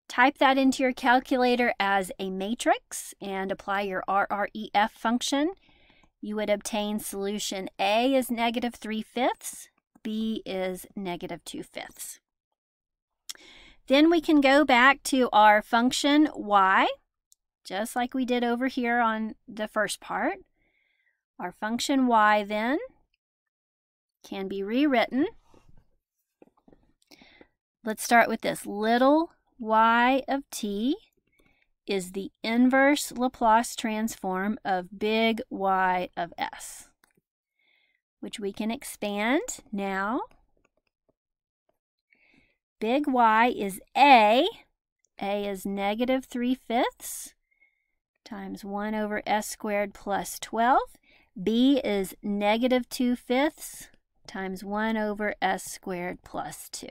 Type that into your calculator as a matrix and apply your RREF function. You would obtain solution A is negative 3/5, B is negative 2/5. Then we can go back to our function y, just like we did over here on the first part. Our function y then can be rewritten. Let's start with this. Little y of t is the inverse Laplace transform of big Y of s, which we can expand now. Big Y is A. A is negative 3/5 times 1 over s squared plus 12. B is negative 2/5 times 1 over s squared plus 2.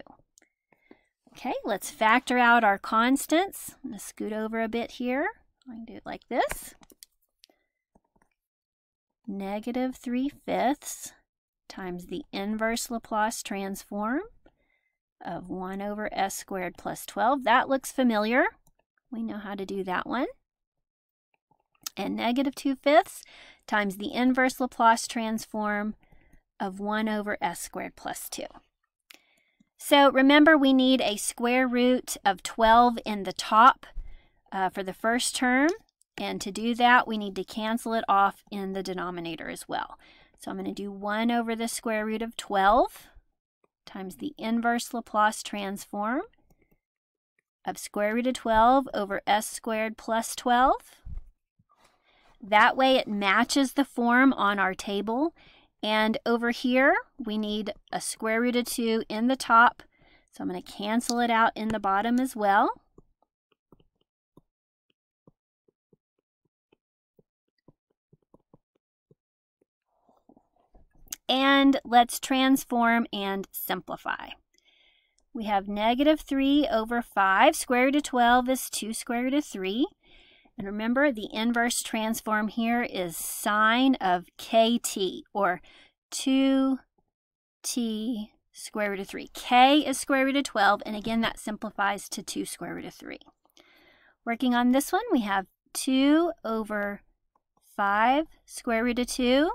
Okay, let's factor out our constants. I'm going to scoot over a bit here. I can do it like this. Negative 3/5 times the inverse Laplace transform of 1 over s squared plus 12. That looks familiar. We know how to do that one. And negative 2/5 times the inverse Laplace transform of 1 over s squared plus 2. So remember, we need a square root of 12 in the top for the first term. And to do that, we need to cancel it off in the denominator as well. So I'm going to do 1 over the square root of 12 times the inverse Laplace transform of square root of 12 over s squared plus 12. That way it matches the form on our table. And over here, we need a square root of 2 in the top. So I'm going to cancel it out in the bottom as well. And let's transform and simplify. We have negative 3 over 5. Square root of 12 is 2 square root of 3. And remember, the inverse transform here is sine of kt, or 2t square root of 3. K is square root of 12, and again, that simplifies to 2 square root of 3. Working on this one, we have 2 over 5 square root of 2.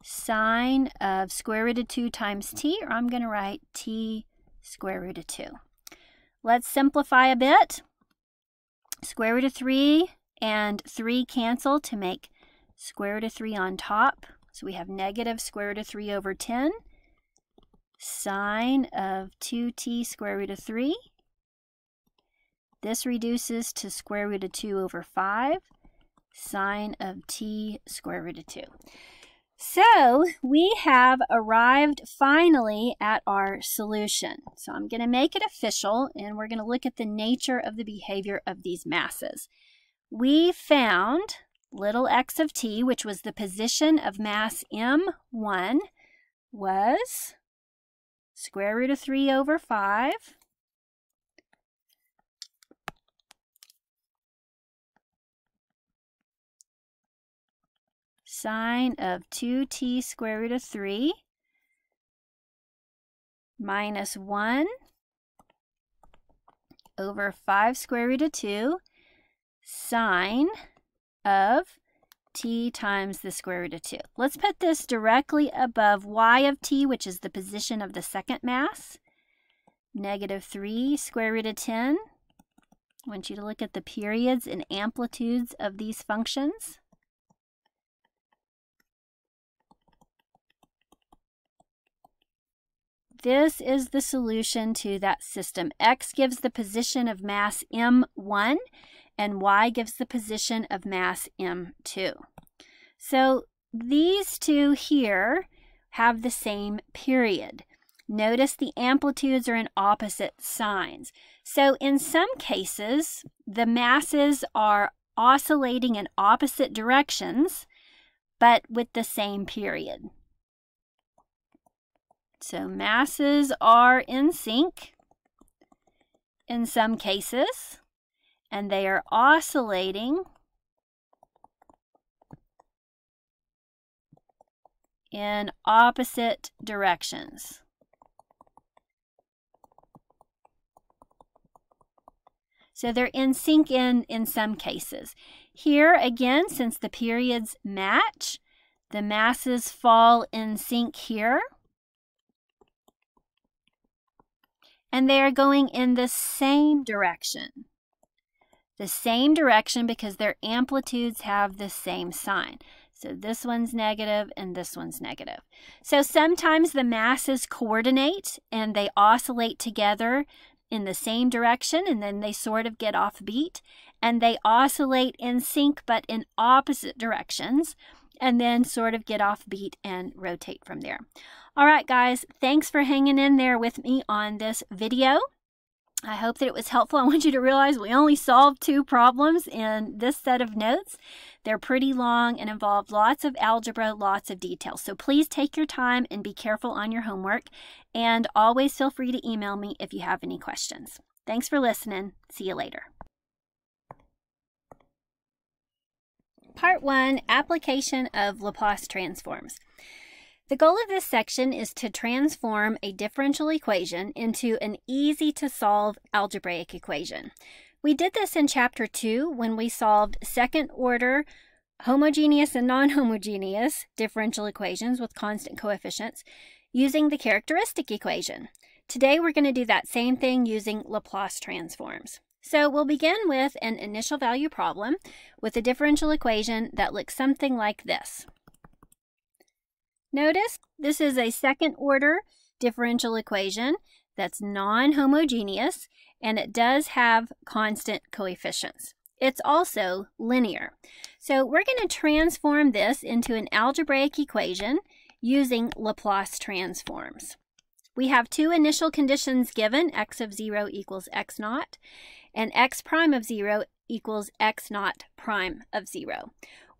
Sine of square root of 2 times t, or I'm going to write t square root of 2. Let's simplify a bit. Square root of 3 and 3 cancel to make square root of 3 on top. So we have negative square root of 3 over 10. Sine of 2t square root of 3. This reduces to square root of 2 over 5. Sine of t square root of 2. So we have arrived finally at our solution. So I'm going to make it official, and we're going to look at the nature of the behavior of these masses. We found little x of t, which was the position of mass m1, was square root of 3 over 5 sine of 2t square root of 3 minus 1 over 5 square root of 2 sine of t times the square root of 2. Let's put this directly above y of t, which is the position of the second mass. Negative 3 square root of 10. I want you to look at the periods and amplitudes of these functions. This is the solution to that system. X gives the position of mass m1, and y gives the position of mass m2. So these two here have the same period. Notice the amplitudes are in opposite signs. So in some cases, the masses are oscillating in opposite directions, but with the same period. So masses are in sync in some cases, and they are oscillating in opposite directions. So they're in sync in some cases. Here again, since the periods match, the masses fall in sync here. And they are going in the same direction. The same direction because their amplitudes have the same sign. So this one's negative and this one's negative. So sometimes the masses coordinate and they oscillate together in the same direction, and then they sort of get off beat. And they oscillate in sync but in opposite directions, and then sort of get off beat and rotate from there. All right, guys, thanks for hanging in there with me on this video. I hope that it was helpful. I want you to realize we only solved 2 problems in this set of notes. They're pretty long and involve lots of algebra, lots of details. So please take your time and be careful on your homework. And always feel free to email me if you have any questions. Thanks for listening. See you later. Part 1, Application of Laplace Transforms. The goal of this section is to transform a differential equation into an easy-to-solve algebraic equation. We did this in Chapter 2 when we solved second-order homogeneous and non-homogeneous differential equations with constant coefficients using the characteristic equation. Today we're going to do that same thing using Laplace transforms. So we'll begin with an initial value problem with a differential equation that looks something like this. Notice this is a second-order differential equation that's non-homogeneous, and it does have constant coefficients. It's also linear. So we're going to transform this into an algebraic equation using Laplace transforms. We have 2 initial conditions given, x of 0 equals x naught, and x prime of 0 equals x naught prime of 0.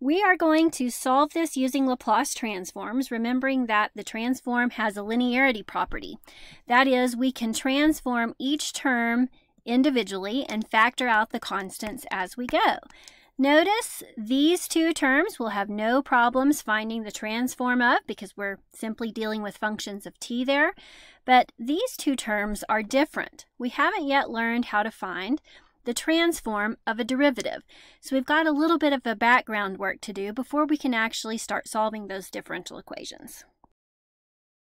We are going to solve this using Laplace transforms, remembering that the transform has a linearity property. That is, we can transform each term individually and factor out the constants as we go. Notice these 2 terms we'll have no problems finding the transform of because we're simply dealing with functions of t there. But these 2 terms are different. We haven't yet learned how to find the transform of a derivative. So we've got a little bit of a background work to do before we can actually start solving those differential equations.